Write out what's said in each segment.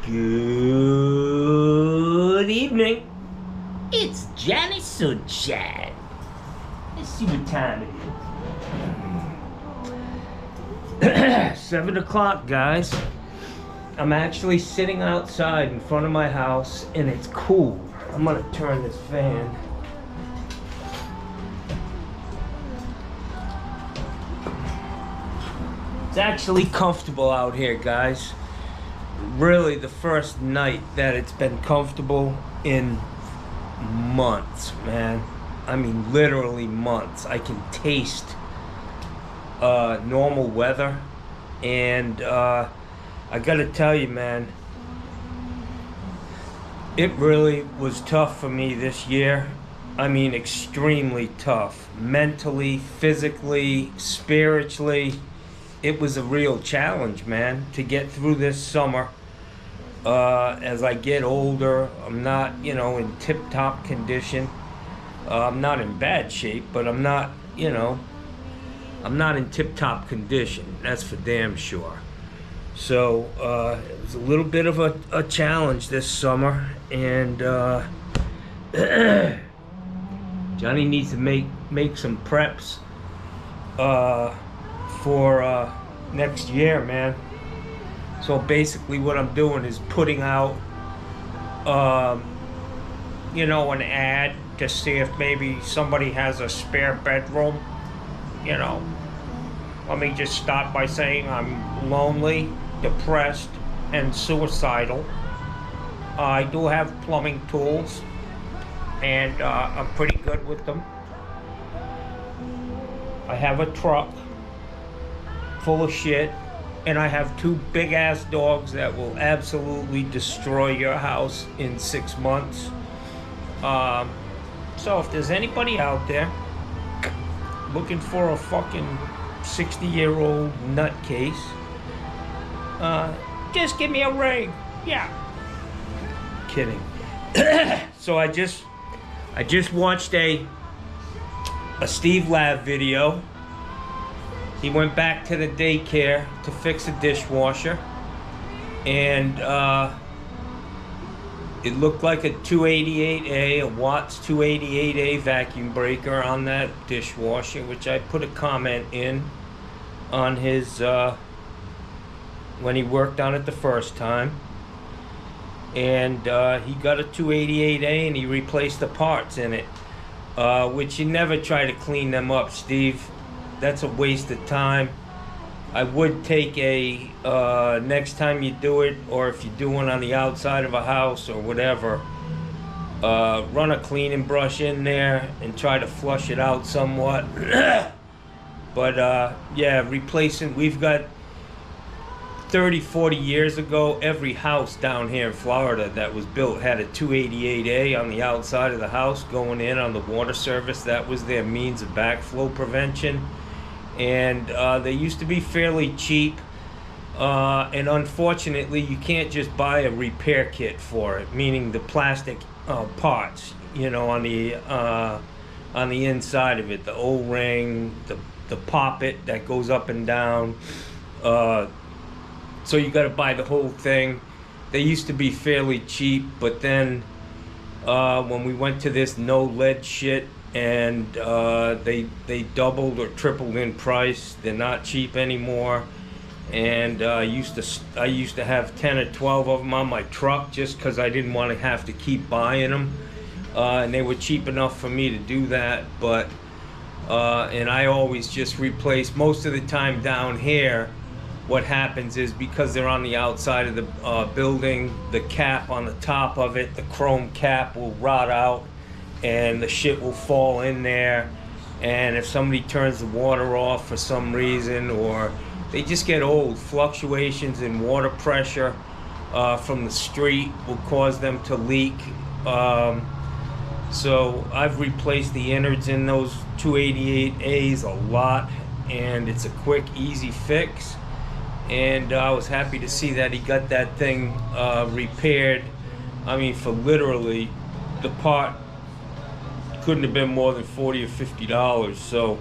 Good evening. It's Johnny Sunshine. Let's see what time it is. 7 o'clock, guys. I'm actually sitting outside in front of my house and it's cool. I'm gonna turn this fan. It's actually comfortable out here, guys. Really the first night that it's been comfortable in months, man. I mean literally months. I can taste normal weather, and I gotta tell you, man, it really was tough for me this year. I mean extremely tough, mentally, physically, spiritually. It was a real challenge, man, to get through this summer. As I get older, I'm not, in tip-top condition. I'm not in bad shape, but I'm not, I'm not in tip-top condition. That's for damn sure. So it was a little bit of a challenge this summer, and Johnny needs to make some preps for next year, man. So basically what I'm doing is putting out an ad to see if maybe somebody has a spare bedroom. Let me just start by saying I'm lonely, depressed, and suicidal. I do have plumbing tools, and I'm pretty good with them. I have a truck full of shit, and I have 2 big-ass dogs that will absolutely destroy your house in 6 months. So if there's anybody out there looking for a fucking 60-year-old nutcase, just give me a ring. Yeah. Kidding. So I just watched a Steve Lav video. He went back to the daycare to fix a dishwasher, and it looked like a 288A, a Watts 288A vacuum breaker on that dishwasher, which I put a comment in on his, when he worked on it the first time. And he got a 288A and he replaced the parts in it, which you never try to clean them up, Steve. That's a waste of time. I would take next time you do it, or if you do one on the outside of a house or whatever, run a cleaning brush in there and try to flush it out somewhat. But yeah, replacing, we've got 30-40 years ago, every house down here in Florida that was built had a 288A on the outside of the house going in on the water service. That was their means of backflow prevention. And they used to be fairly cheap, and unfortunately you can't just buy a repair kit for it, meaning the plastic parts, on the inside of it, the O-ring, the poppet that goes up and down. So you got to buy the whole thing. They used to be fairly cheap, but then when we went to this no lead shit, and they doubled or tripled in price. They're not cheap anymore. And I used to have 10 or 12 of them on my truck just because I didn't want to have to keep buying them. And they were cheap enough for me to do that. But and I always just replace. Most of the time down here, what happens is, because they're on the outside of the building, the cap on the top of it, the chrome cap will rot out, and the shit will fall in there. And if somebody turns the water off for some reason, or they just get old, fluctuations in water pressure from the street will cause them to leak. So I've replaced the innards in those 288As a lot, and it's a quick, easy fix. And I was happy to see that he got that thing repaired. I mean, for literally, the part couldn't have been more than $40 or $50. So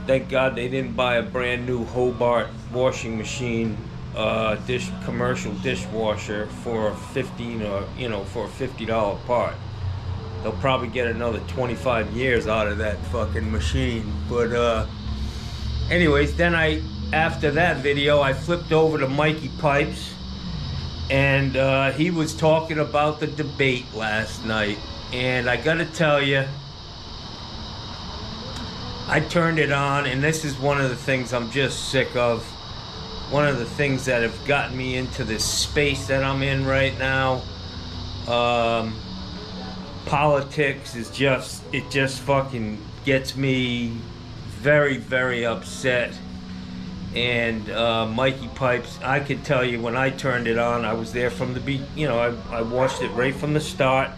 thank God they didn't buy a brand new Hobart washing machine commercial dishwasher for 15 or for a $50 part. They'll probably get another 25 years out of that fucking machine. But anyways, then after that video, I flipped over to Mikey Pipes, and he was talking about the debate last night. And I gotta tell you, I turned it on, and this is one of the things I'm just sick of. One of the things that have gotten me into this space that I'm in right now. Politics is just fucking gets me very, very upset. And Mikey Pipes, I could tell you, when I turned it on, I was there from the I watched it right from the start.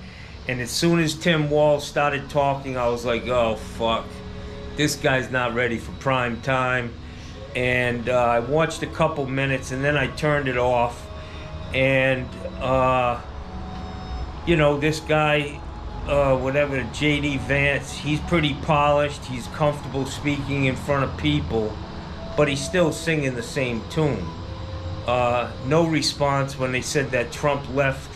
And as soon as Tim Walz started talking, I was like, oh fuck, this guy's not ready for prime time. And I watched a couple minutes, and then I turned it off. And this guy, whatever, JD Vance, he's pretty polished, he's comfortable speaking in front of people, but he's still singing the same tune. No response when they said that Trump left.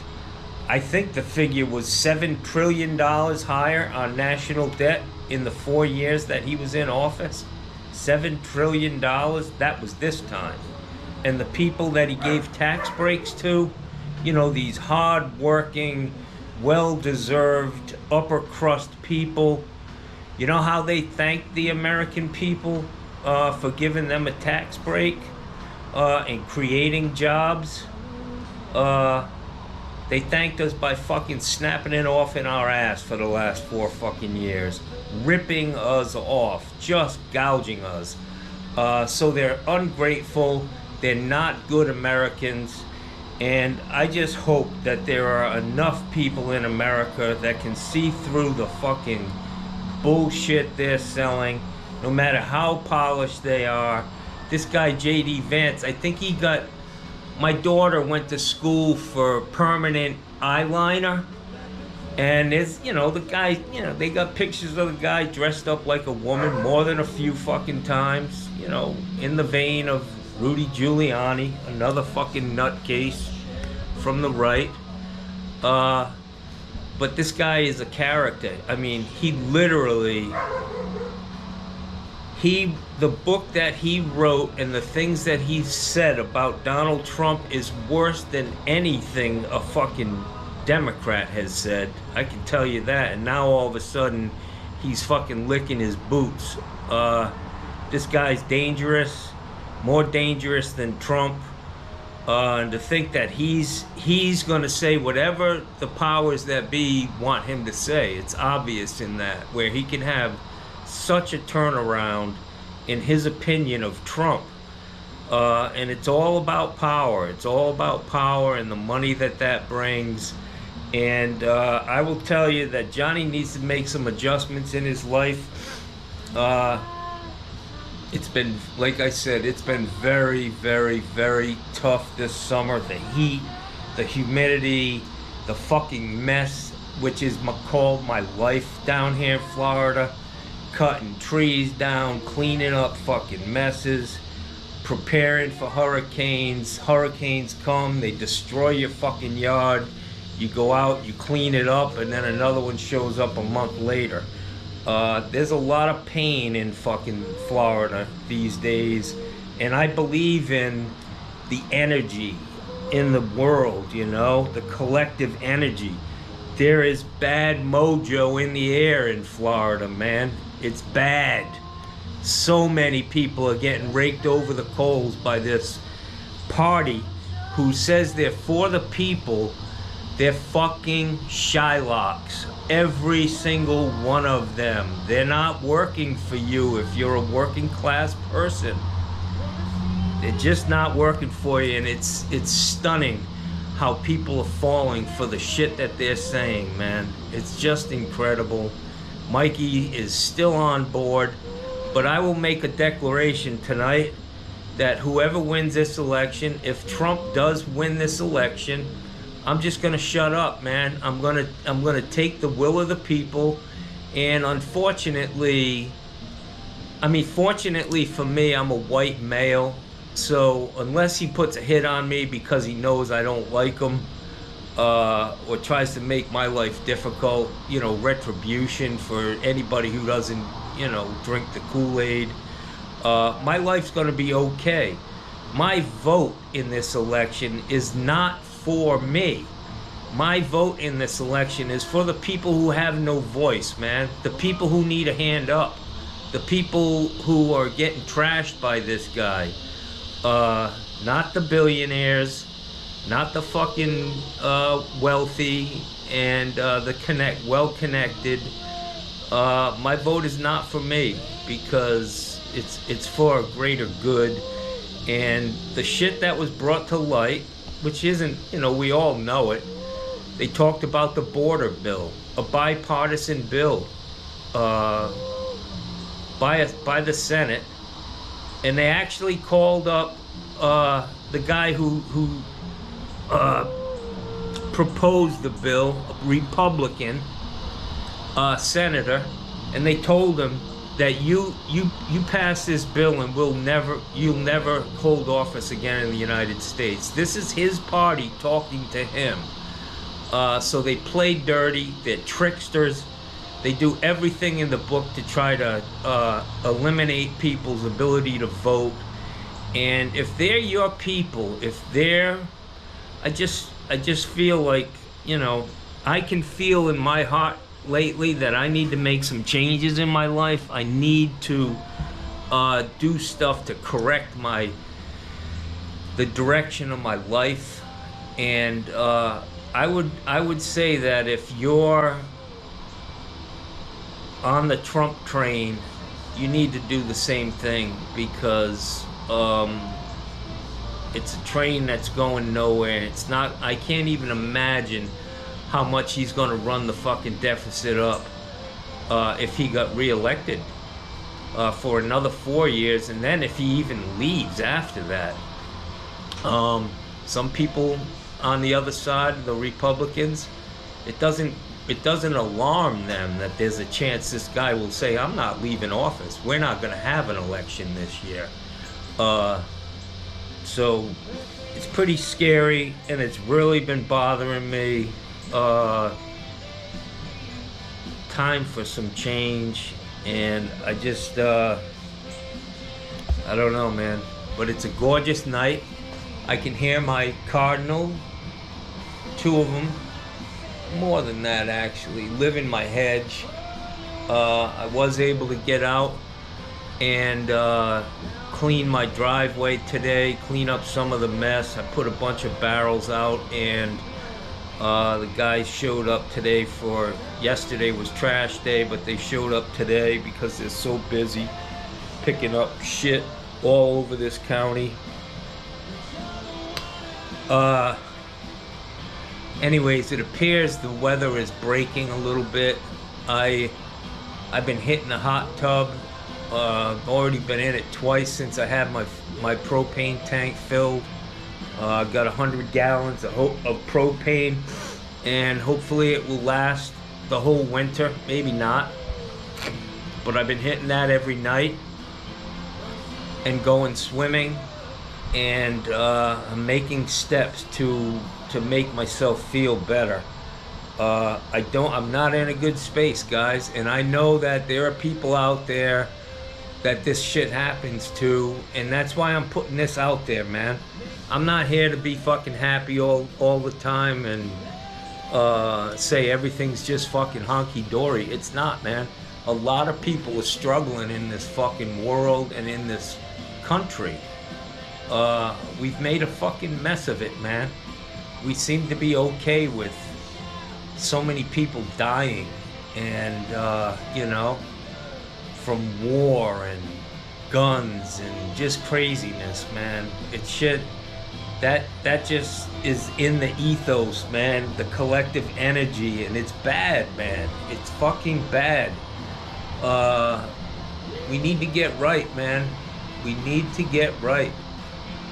I think the figure was $7 trillion higher on national debt in the 4 years that he was in office. $7 trillion, that was this time. And the people that he gave tax breaks to, these hard-working, well-deserved, upper-crust people, you know how they thank the American people for giving them a tax break and creating jobs? They thanked us by fucking snapping it off in our ass for the last 4 fucking years. Ripping us off, just gouging us. So they're ungrateful, they're not good Americans, and I just hope that there are enough people in America that can see through the fucking bullshit they're selling, no matter how polished they are. This guy JD Vance, I think my daughter went to school for permanent eyeliner. And there's, the guy, they got pictures of the guy dressed up like a woman more than a few fucking times, in the vein of Rudy Giuliani, another fucking nutcase from the right. But this guy is a character. I mean, he literally, the book that he wrote and the things that he said about Donald Trump is worse than anything a fucking Democrat has said. I can tell you that. And now all of a sudden he's fucking licking his boots. This guy's dangerous, more dangerous than Trump. And to think that he's gonna say whatever the powers that be want him to say, it's obvious in that, where he can have such a turnaround in his opinion of Trump. And it's all about power. It's all about power and the money that brings. And I will tell you that Johnny needs to make some adjustments in his life. It's been, like I said, it's been very, very, very tough this summer. The heat, the humidity, the fucking mess, which is called my life down here in Florida. Cutting trees down, cleaning up fucking messes, preparing for hurricanes. Hurricanes come, they destroy your fucking yard. You go out, you clean it up, and then another one shows up a month later. There's a lot of pain in fucking Florida these days, and I believe in the energy in the world, the collective energy. There is bad mojo in the air in Florida, man. It's bad. So many people are getting raked over the coals by this party who says they're for the people. They're fucking Shylocks. Every single one of them. They're not working for you if you're a working class person. They're just not working for you, and it's stunning how people are falling for the shit that they're saying, man. It's just incredible. Mikey is still on board, but I will make a declaration tonight that whoever wins this election, if Trump does win this election, I'm just gonna shut up, man. I'm gonna take the will of the people, and unfortunately, fortunately for me, I'm a white male, So unless he puts a hit on me because he knows I don't like him, or tries to make my life difficult, retribution for anybody who doesn't, drink the Kool-Aid, my life's going to be okay. My vote in this election is not for me. My vote in this election is for the people who have no voice, man. The people who need a hand up. The people who are getting trashed by this guy. Not the billionaires, not the fucking wealthy and the well-connected. My vote is not for me because it's for a greater good. And the shit that was brought to light, which isn't, we all know it. They talked about the border bill, a bipartisan bill by the Senate, and they actually called up the guy who proposed the bill, a Republican senator, and they told him that you pass this bill and you'll never hold office again in the United States. This is his party talking to him. So they play dirty. They're tricksters. They do everything in the book to try to eliminate people's ability to vote. And if they're your people, I just feel like, I can feel in my heart lately that I need to make some changes in my life. I need to do stuff to correct the direction of my life. And I would say that if you're on the Trump train, you need to do the same thing, because it's a train that's going nowhere. It's not. I can't even imagine how much he's going to run the fucking deficit up if he got reelected for another 4 years, and then if he even leaves after that. Some people on the other side, the Republicans, it doesn't alarm them that there's a chance this guy will say, I'm not leaving office. We're not going to have an election this year. So it's pretty scary, and it's really been bothering me. Time for some change, and I just I don't know, man, but it's a gorgeous night. I can hear my cardinal, 2 of them, more than that actually, live in my hedge. I was able to get out and clean my driveway today, clean up some of the mess. I put a bunch of barrels out, and the guys showed up today yesterday was trash day, but they showed up today because they're so busy picking up shit all over this county. Anyways, it appears the weather is breaking a little bit. I've been hitting the hot tub. I've already been in it twice since I had my propane tank filled. I've got 100 gallons of propane, and hopefully it will last the whole winter. Maybe not, but I've been hitting that every night and going swimming, and I'm making steps to make myself feel better. I'm not in a good space, guys, and I know that there are people out there that this shit happens to, and that's why I'm putting this out there, man. I'm not here to be fucking happy all the time and say everything's just fucking honky-dory. It's not, man. A lot of people are struggling in this fucking world and in this country. We've made a fucking mess of it, man. We seem to be okay with so many people dying and, from war and guns and just craziness, man. It's shit. That just is in the ethos, man. The collective energy, and it's bad, man. It's fucking bad. We need to get right, man. We need to get right.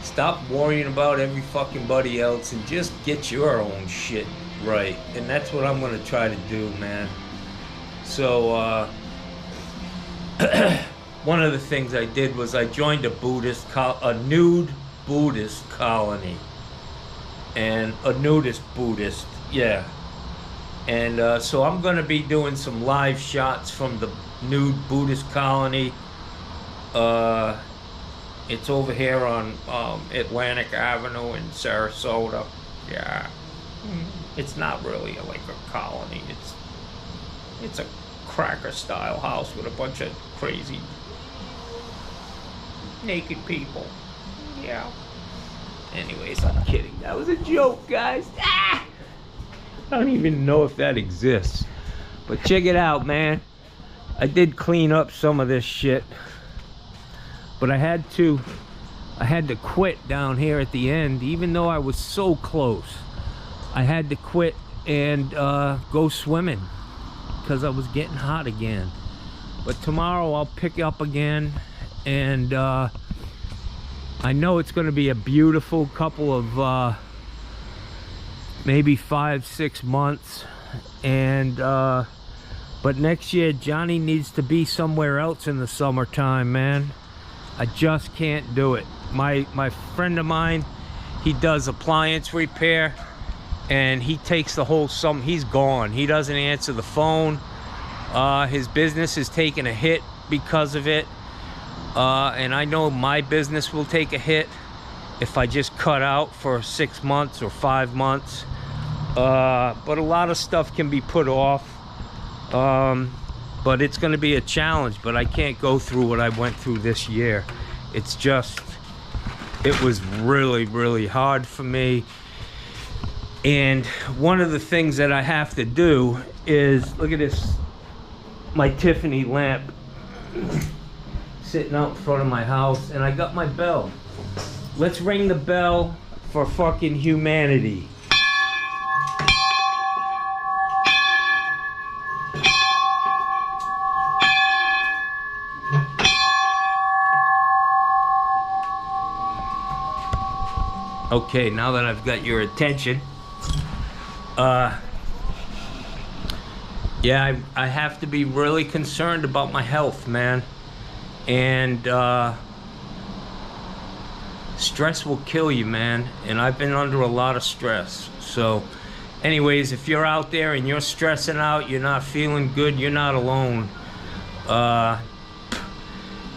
Stop worrying about every fucking buddy else and just get your own shit right. And that's what I'm gonna try to do, man. So, one of the things I did was I joined a nude Buddhist colony, and a nudist Buddhist, yeah. And so I'm going to be doing some live shots from the nude Buddhist colony. It's over here on Atlantic Avenue in Sarasota. Yeah, it's not really like a colony. It's a cracker-style house with a bunch of crazy naked people. Yeah. Anyways, I'm kidding. That was a joke, guys. Ah! I don't even know if that exists. But check it out, man. I did clean up some of this shit. But I had to quit down here at the end, even though I was so close. I had to quit and go swimming because I was getting hot again. But tomorrow I'll pick up again, and I know it's going to be a beautiful couple of maybe 5-6 months, and but next year Johnny needs to be somewhere else in the summertime, man. I just can't do it. My friend of mine, he does appliance repair, and he takes the whole summer. He's gone. He doesn't answer the phone. His business is taking a hit because of it, and I know my business will take a hit if I just cut out for 6 months or 5 months. But a lot of stuff can be put off, but it's going to be a challenge. But I can't go through what I went through this year. It's just, it was really, really hard for me. And one of the things that I have to do is, look at this, my Tiffany lamp sitting out in front of my house, and I got my bell. Let's ring the bell for fucking humanity. Okay, now that I've got your attention, yeah, I have to be really concerned about my health, man. And stress will kill you, man. And I've been under a lot of stress. So anyways, if you're out there and you're stressing out, you're not feeling good, you're not alone.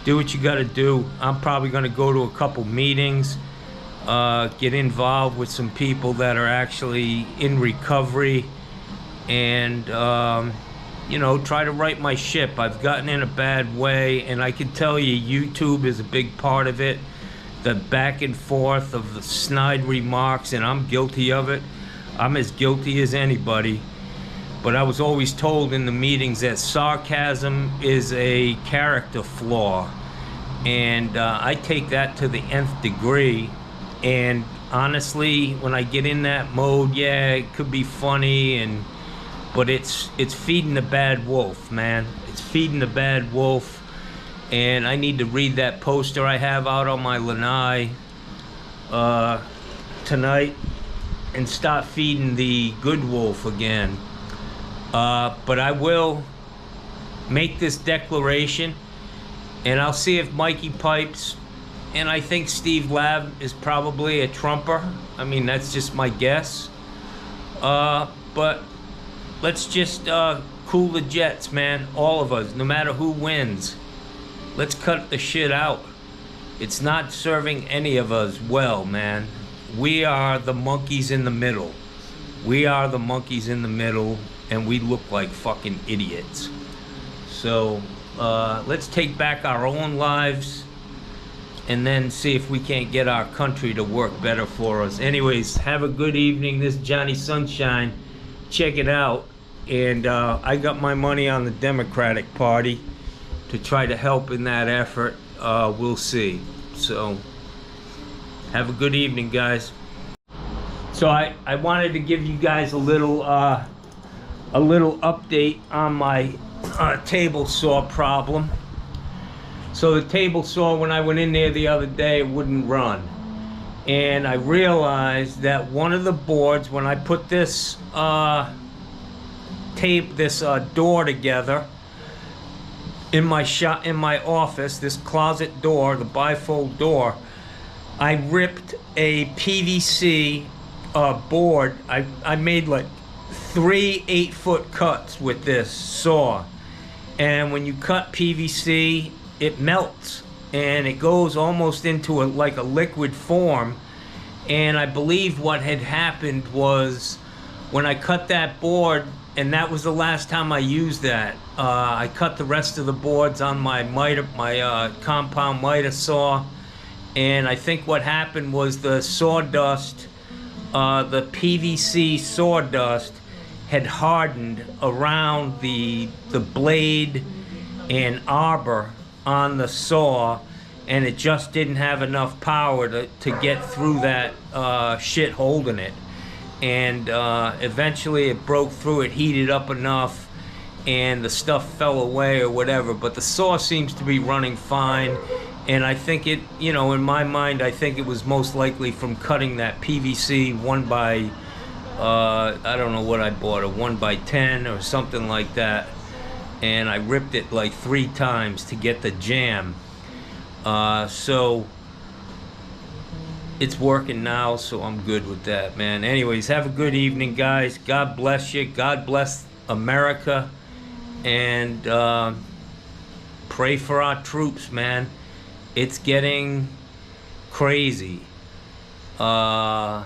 Do what you gotta do. I'm probably gonna go to a couple meetings, get involved with some people that are actually in recovery, and you know, try to right my ship. I've gotten in a bad way, and I can tell you YouTube is a big part of it. The back and forth of the snide remarks, and I'm guilty of it. I'm as guilty as anybody. But I was always told in the meetings that sarcasm is a character flaw, and I take that to the nth degree. And honestly, when I get in that mode, yeah, it could be funny, but it's feeding the bad wolf, man. It's feeding the bad wolf. And I need to read that poster I have out on my lanai tonight and start feeding the good wolf again. But I will make this declaration, and I'll see if Mikey pipes. And I think Steve Lab is probably a trumper. I mean, that's just my guess. But let's just cool the jets, man. All of us, no matter who wins. Let's cut the shit out. It's not serving any of us well, man. We are the monkeys in the middle. We are the monkeys in the middle, and we look like fucking idiots. So let's take back our own lives, and then see if we can't get our country to work better for us. Anyways, have a good evening. This is Johnny Sunshine. Check it out. And I got my money on the Democratic Party to try to help in that effort. We'll see. So have a good evening, guys. So I wanted to give you guys a little update on my table saw problem. So the table saw, when I went in there the other day, it wouldn't run. And I realized that one of the boards, when I put this door together, in my shop, in my office, this closet door, the bifold door, I ripped a PVC board. I made like 3 8-foot cuts with this saw. And when you cut PVC, it melts and it goes almost into like a liquid form. And I believe what had happened was when I cut that board, and that was the last time I used that. I cut the rest of the boards on my compound miter saw, and I think what happened was the sawdust, the PVC sawdust, had hardened around the blade and arbor on the saw, and it just didn't have enough power to get through that shit holding it. And eventually it broke through, it heated up enough, and the stuff fell away or whatever. But the saw seems to be running fine, and I think it, you know, in my mind, I think it was most likely from cutting that PVC 1 by, I don't know what I bought, a 1 by 10 or something like that. And I ripped it like 3 times to get the jam. So it's working now, so I'm good with that, man. Anyways, have a good evening, guys. God bless you. God bless America. And pray for our troops, man. It's getting crazy. There are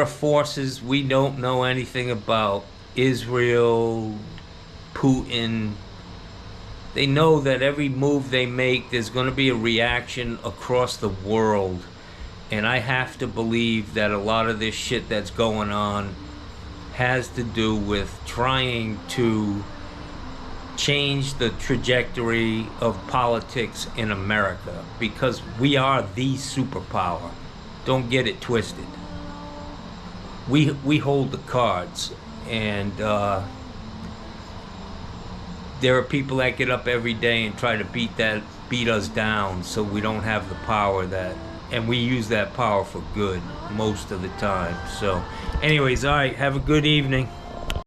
forces we don't know anything about. Israel, Putin. They know that every move they make, there's going to be a reaction across the world. And I have to believe that a lot of this shit that's going on has to do with trying to change the trajectory of politics in America, because we are the superpower. Don't get it twisted. We hold the cards, and there are people that get up every day and try to beat us down, so we don't have the power that, and we use that power for good most of the time. So anyways, all right, have a good evening.